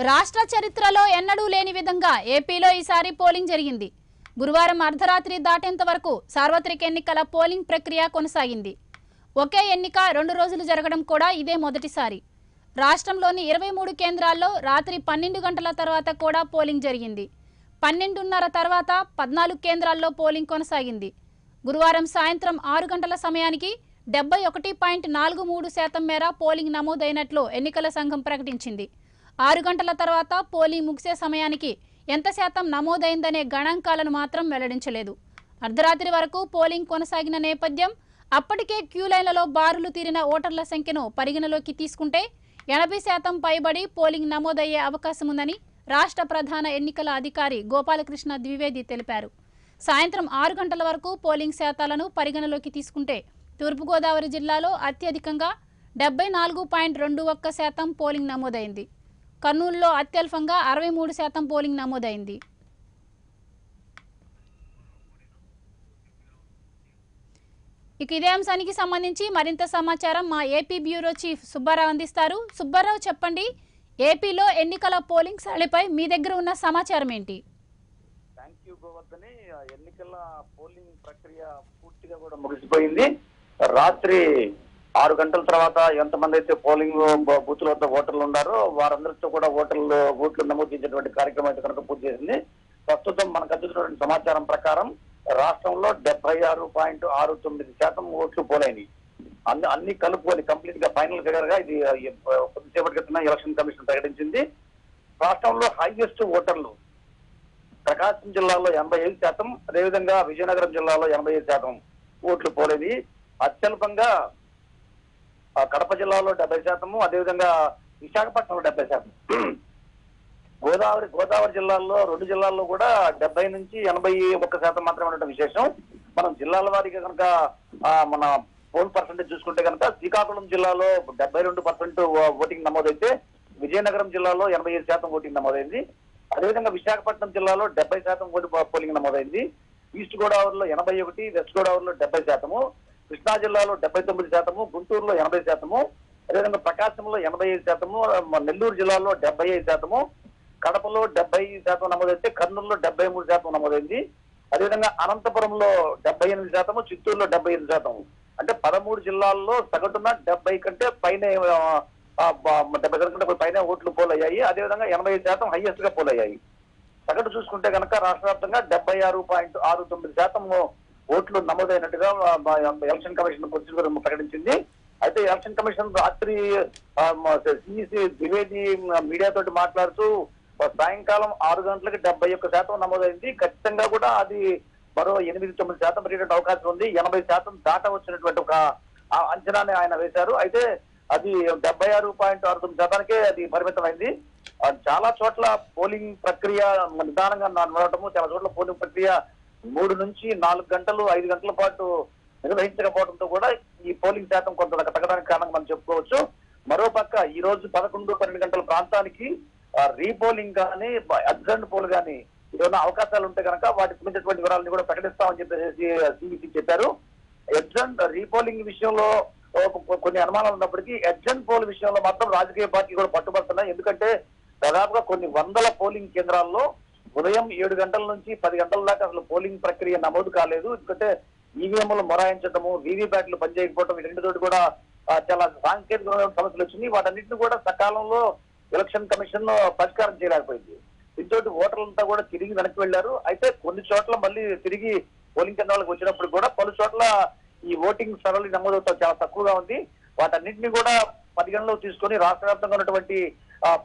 రాష్ట్ర చరిత్రలో ఎన్నడూ లేని విధంగా ఏపీలో ఈసారి పోలింగ్ జరిగింది. గురువారం అర్ధరాత్రి దాటేంత వరకు సార్వత్రిక ఎన్నికల పోలింగ్ ప్రక్రియ కొనసాగింది. ఒకే ఎన్నిక 2 రోజులు జరగడం కూడా ఇదే మొదటిసారి. రాష్ట్రంలోని 23 కేంద్రాల్లో రాత్రి 12 గంటల తర్వాత కూడా పోలింగ్ జరిగింది. 12:30 తర్వాత 14 కేంద్రాల్లో పోలింగ్ కొనసాగింది. గురువారం సాయంత్రం 6 గంటల సమయానికి 71.43% మేర పోలింగ్ నమోదైనట్లు ఎన్నికల సంఘం ప్రకటించింది. 6 గంటల తర్వాత పోలింగ్ ముగిసే సమయానికి ఎంత శాతం నమోదైందనే గణాంకాలను మాత్రం వెల్లడించలేదు. అర్ధరాత్రి వరకు పోలింగ్ కొనసాగిన నేపథ్యం, అప్పటికే క్యూ లైన్లలో బారులు తీరిన ఓటర్ల సంఖ్యను పరిగణలోకి తీసుకుంటే 80% పైబడి పోలింగ్ నమోదయ్యే అవకాశం ఉందని రాష్ట్ర ప్రధాన ఎన్నికల అధికారి గోపాలకృష్ణ ద్వివేది తెలిపారు. సాయంత్రం 6 గంటల వరకు పోలింగ్ శాతాలను పరిగణలోకి తీసుకుంటే తూర్పుగోదావరి జిల్లాలో అత్యధికంగా 74.21% పోలింగ్ నమోదైంది. కర్నూలులో అత్యల్పంగా 63% పోలింగ్ నమోదైంది. ఇక ఇదే అంశానికి సంబంధించి మరింత సమాచారం మా ఏపీ బ్యూరో చీఫ్ సుబ్బారావు అందిస్తారు. సుబ్బారావు, చెప్పండి, ఏపీలో ఎన్నికల పోలింగ్ సరళిపై మీ దగ్గర ఉన్న సమాచారం ఏంటి? Thank you Govardhani. ఎన్నికల పోలింగ్ ప్రక్రియ పూర్తిగా కూడా ముగిసిపోయింది. రాత్రి 6 గంటల తర్వాత ఎంతమంది అయితే పోలింగ్ బూతుల వద్ద ఓటర్లు ఉన్నారో వారందరితో కూడా ఓట్లు నమోదించేటువంటి కార్యక్రమం అయితే కనుక పూర్తి చేసింది. ప్రస్తుతం మనకు అందుతున్నటువంటి సమాచారం ప్రకారం రాష్ట్రంలో 76.69% ఓట్లు పోలైనవి. అన్ని కలుపుకొని కంప్లీట్ గా ఫైనల్ ఫిగర్ గా ఇది కొద్దిసేపటి క్రితం ఎలక్షన్ కమిషన్ ప్రకటించింది. రాష్ట్రంలో హైయెస్ట్ ఓటర్లు ప్రకాశం జిల్లాలో 85%, అదేవిధంగా విజయనగరం జిల్లాలో 85% ఓట్లు పోలేవి. అత్యల్పంగా కడప జిల్లాలో 70%, అదేవిధంగా విశాఖపట్నంలో 70%. గోదావరి జిల్లాల్లో 2 జిల్లాల్లో కూడా 70 నుంచి 81% మాత్రమే ఉండటం విశేషం. మనం జిల్లాల వారీగా కనుక మన పోల్ పర్సెంటేజ్ చూసుకుంటే కనుక శ్రీకాకుళం జిల్లాలో 72% ఓటింగ్ నమోదైతే విజయనగరం జిల్లాలో 85% ఓటింగ్ నమోదైంది. అదేవిధంగా విశాఖపట్నం జిల్లాలో 70% పోలింగ్ నమోదైంది. ఈస్ట్ గోదావరిలో 81%, వెస్ట్ గోదావరిలో 70%, కృష్ణా జిల్లాలో 79%, గుంటూరులో 80%, అదేవిధంగా ప్రకాశంలో 85%, నెల్లూరు జిల్లాలో 75%, కడపలో 70% నమోదైతే కర్నూలులో 73% నమోదైంది. అదేవిధంగా అనంతపురంలో 78%, చిత్తూరులో 78%. అంటే 13 జిల్లాల్లో సగటున 70 కంటే పైన 70% కంటే పైన ఓట్లు పోలయ్యాయి. అదేవిధంగా 80% హైయెస్ట్ గా పోలయ్యాయి. సగటు చూసుకుంటే కనుక రాష్ట్ర వ్యాప్తంగా 76.69% ఓట్లు నమోదైనట్టుగా ఎలక్షన్ కమిషన్ ప్రకటించింది. అయితే ఎలక్షన్ కమిషన్ రాత్రి సిఇసి ద్వివేది మీడియా తోటి మాట్లాడుతూ సాయంకాలం 6 గంటలకి 71% నమోదైంది. ఖచ్చితంగా కూడా అది మరో 8-9% పెరిగే అవకాశం ఉంది. 80% దాట వచ్చినటువంటి ఒక అంచనాన్ని ఆయన వేశారు. అయితే అది 76.69%కే అది పరిమితమైంది. చాలా చోట్ల పోలింగ్ ప్రక్రియ నిదానంగా నడవటము, చాలా చోట్ల పోలింగ్ ప్రక్రియ 3 నుంచి 4 గంటలు 5 గంటల పాటు నిర్వహించకపోవడంతో కూడా ఈ పోలింగ్ శాతం కొంత తగ్గడానికి కారణంగా మనం చెప్పుకోవచ్చు. మరోపక్క ఈ రోజు 11-12 గంటల ప్రాంతానికి రీపోలింగ్ కానీ అడ్జర్న్ పోల్ కానీ ఏమైనా అవకాశాలు ఉంటే కనుక వాటికి సంబంధించినటువంటి వివరాలను కూడా ప్రకటిస్తామని చెప్పేసి సిఇసి చెప్పారు. అడ్జర్న్ రీపోలింగ్ విషయంలో కొన్ని అనుమానాలు ఉన్నప్పటికీ అడ్జర్న్ పోల్ విషయంలో మాత్రం రాజకీయ పార్టీ కూడా పట్టుబడుతున్నాయి. ఎందుకంటే దాదాపుగా కొన్ని వందల పోలింగ్ కేంద్రాల్లో ఉదయం 7 గంటల నుంచి 10 గంటల దాకా అసలు పోలింగ్ ప్రక్రియ నమోదు కాలేదు. ఎందుకంటే ఈవీఎంలు మొరాయించడము, వీవీప్యాట్లు పనిచేయకపోవడం, ఈ రెండుతోటి కూడా చాలా సాంకేతికమైన సమస్యలు వచ్చినాయి. వాటన్నింటినీ కూడా సకాలంలో ఎలక్షన్ కమిషన్ పరిష్కారం చేయలేకపోయింది. దీంతో ఓటర్లంతా కూడా తిరిగి వెనక్కి వెళ్లారు. అయితే కొన్ని చోట్ల మళ్ళీ తిరిగి పోలింగ్ కేంద్రాలకు వచ్చినప్పుడు కూడా పలు చోట్ల ఈ ఓటింగ్ సరళి నమోదవుతా చాలా తక్కువగా ఉంది. వాటన్నింటినీ కూడా పరిగణలో తీసుకొని రాష్ట్ర వ్యాప్తంగా ఉన్నటువంటి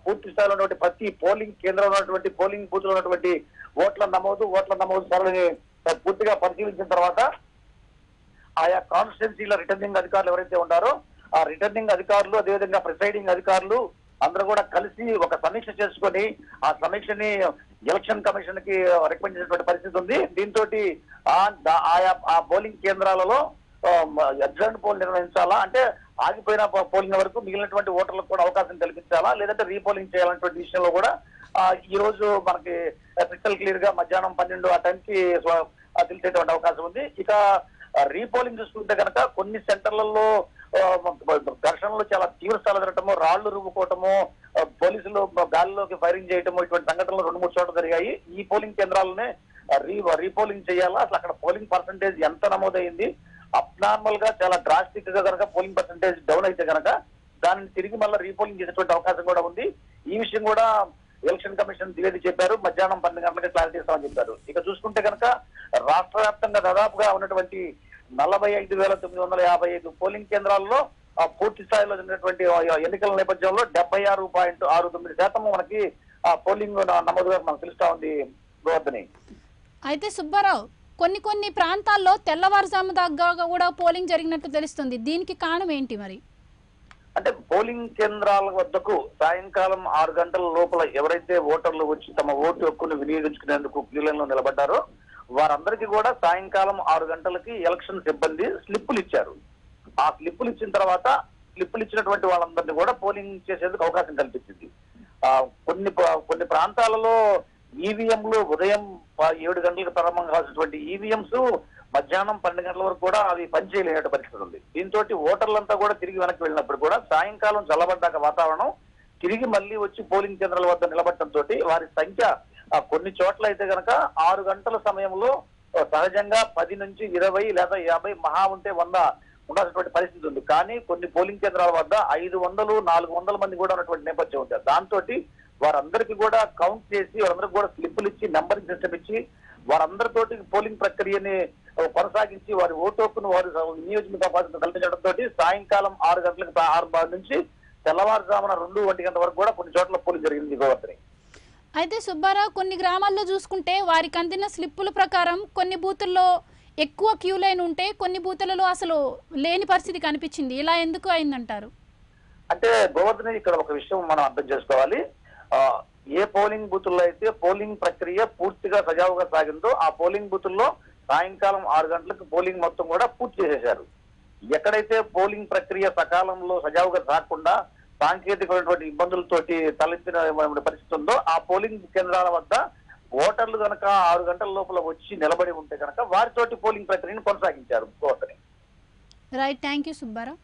పూర్తి స్థాయిలో ఉన్నటువంటి ప్రతి పోలింగ్ కేంద్రంలో ఉన్నటువంటి పోలింగ్ బూత్ లో ఉన్నటువంటి ఓట్ల నమోదు సరళిని పూర్తిగా పరిశీలించిన తర్వాత ఆయా కాన్స్టిట్యున్సీల రిటర్నింగ్ అధికారులు ఎవరైతే ఉన్నారో ఆ రిటర్నింగ్ అధికారులు, అదేవిధంగా ప్రిసైడింగ్ అధికారులు అందరూ కూడా కలిసి ఒక సమీక్ష చేసుకొని ఆ సమీక్షని ఎలక్షన్ కమిషన్ కి రికమెండ్ చేసినటువంటి పరిస్థితి ఉంది. దీంతో ఆయా పోలింగ్ కేంద్రాలలో అడ్జర్న్ పోల్ నిర్వహించాలా, అంటే ఆగిపోయిన పోలింగ్ వరకు మిగిలినటువంటి ఓటర్లకు కూడా అవకాశం కల్పించాలా, లేదంటే రీపోలింగ్ చేయాలన్నటువంటి విషయంలో కూడా ఈ రోజు మనకి క్రిస్టల్ క్లియర్ గా మధ్యాహ్నం 12 ఆ టైంకి తెలిసేటువంటి అవకాశం ఉంది. ఇక రీపోలింగ్ చూసుకుంటే కనుక కొన్ని సెంటర్లలో ఘర్షణలు చాలా తీవ్ర స్థాయిలో జరగటము, రాళ్లు రువ్వుకోవటము, పోలీసులు గాలిలోకి ఫైరింగ్ చేయటము, ఇటువంటి సంఘటనలు 2-3 చోట్ల జరిగాయి. ఈ పోలింగ్ కేంద్రాలనే రీపోలింగ్ చేయాలా, అసలు అక్కడ పోలింగ్ పర్సంటేజ్ ఎంత నమోదైంది, అబ్నార్మల్ గా చాలా డ్రాస్టిక్ గా కనుక పోలింగ్ పర్సంటేజ్ డౌన్ అయితే కనుక దానిని తిరిగి మళ్ళీ రీపోలింగ్ చేసేటువంటి అవకాశం కూడా ఉంది. ఈ విషయం కూడా ఎలక్షన్ కమిషన్ ద్వివేది చెప్పారు. మధ్యాహ్నం 12 గంటలకి క్లారిటీ ఇస్తామని చెప్పారు. ఇక చూసుకుంటే కనుక రాష్ట్ర వ్యాప్తంగా దాదాపుగా ఉన్నటువంటి 45,955 పోలింగ్ కేంద్రాల్లో పూర్తి స్థాయిలో జరిగినటువంటి ఎన్నికల నేపథ్యంలో 76.69% మనకి పోలింగ్ నమోదుగా మనకు తెలుస్తా ఉంది గోవర్ధని. అయితే సుబ్బారావు, కొన్ని ప్రాంతాల్లో తెల్లవారుజాము దాకా కూడా పోలింగ్ జరిగినట్టు తెలుస్తుంది. దీనికి కారణం ఏంటి మరి? అంటే పోలింగ్ కేంద్రాల వద్దకు సాయంకాలం 6 గంటల లోపల ఎవరైతే ఓటర్లు వచ్చి తమ ఓటు హక్కును వినియోగించుకునేందుకు క్యూ లైన్ లో నిలబడ్డారో వారందరికీ కూడా సాయంకాలం 6 గంటలకి ఎలక్షన్ సిబ్బంది స్లిప్పులు ఇచ్చారు. ఆ స్లిప్పులు ఇచ్చిన తర్వాత స్లిప్పులు ఇచ్చినటువంటి వాళ్ళందరినీ కూడా పోలింగ్ చేసేందుకు అవకాశం కల్పించింది. కొన్ని ప్రాంతాలలో ఈవీఎంలు ఉదయం 7 గంటలకు ప్రారంభం కావాల్సినటువంటి ఈవీఎంస్ మధ్యాహ్నం 12 గంటల వరకు కూడా అవి పనిచేయలేని పరిస్థితి ఉంది. దీంతో ఓటర్లంతా కూడా తిరిగి వెనక్కి వెళ్ళినప్పుడు కూడా సాయంకాలం చల్లబడ్డాక వాతావరణం తిరిగి మళ్ళీ వచ్చి పోలింగ్ కేంద్రాల వద్ద నిలబడటంతో వారి సంఖ్య కొన్ని చోట్ల అయితే కనుక 6 గంటల సమయంలో సహజంగా 10 నుంచి 20 లేదా 50 మహా ఉంటే 100 ఉండాల్సినటువంటి పరిస్థితి ఉంది. కానీ కొన్ని పోలింగ్ కేంద్రాల వద్ద 500, 400 మంది కూడా ఉన్నటువంటి నేపథ్యం ఉంది. దాంతో వారందరికీ కూడా కౌంట్ చేసి వారందరికీ కూడా స్లిప్పులు ఇచ్చి నెంబరింగ్ సిస్టమ్ ఇచ్చి వారందరితోటి పోలింగ్ ప్రక్రియని కొనసాగించి వారి ఓటు హక్కును వారు వినియోగించుకునే అవకాశం కల్పించడంతో సాయంకాలం 6 గంటలకు నుంచి తెల్లవారుజామున 2-1 గంటల వరకు కూడా కొన్ని చోట్ల పోలింగ్ జరిగింది గోవర్ధని. అయితే సుబ్బారావు, కొన్ని గ్రామాల్లో చూసుకుంటే వారికి అందిన స్లిప్పుల ప్రకారం కొన్ని బూతుల్లో ఎక్కువ క్యూ లైన్ ఉంటే కొన్ని బూతులలో అసలు లేని పరిస్థితి కనిపించింది. ఇలా ఎందుకు అయిందంటారు? అంటే గోవర్ధని, ఇక్కడ ఒక విషయం మనం అర్థం చేసుకోవాలి. ఏ పోలింగ్ బూతుల్లో అయితే పోలింగ్ ప్రక్రియ పూర్తిగా సజావుగా సాగిందో ఆ పోలింగ్ బూతుల్లో సాయంకాలం 6 గంటలకు పోలింగ్ మొత్తం కూడా పూర్తి చేసేశారు. ఎక్కడైతే పోలింగ్ ప్రక్రియ సకాలంలో సజావుగా సాగకుండా సాంకేతికమైనటువంటి ఇబ్బందులతోటి తలెత్తిన పరిస్థితి ఉందో ఆ పోలింగ్ కేంద్రాల వద్ద ఓటర్లు కనుక 6 గంటల లోపల వచ్చి నిలబడి ఉంటే కనుక వారితోటి పోలింగ్ ప్రక్రియను కొనసాగించారు. Right, thank you Subbarao.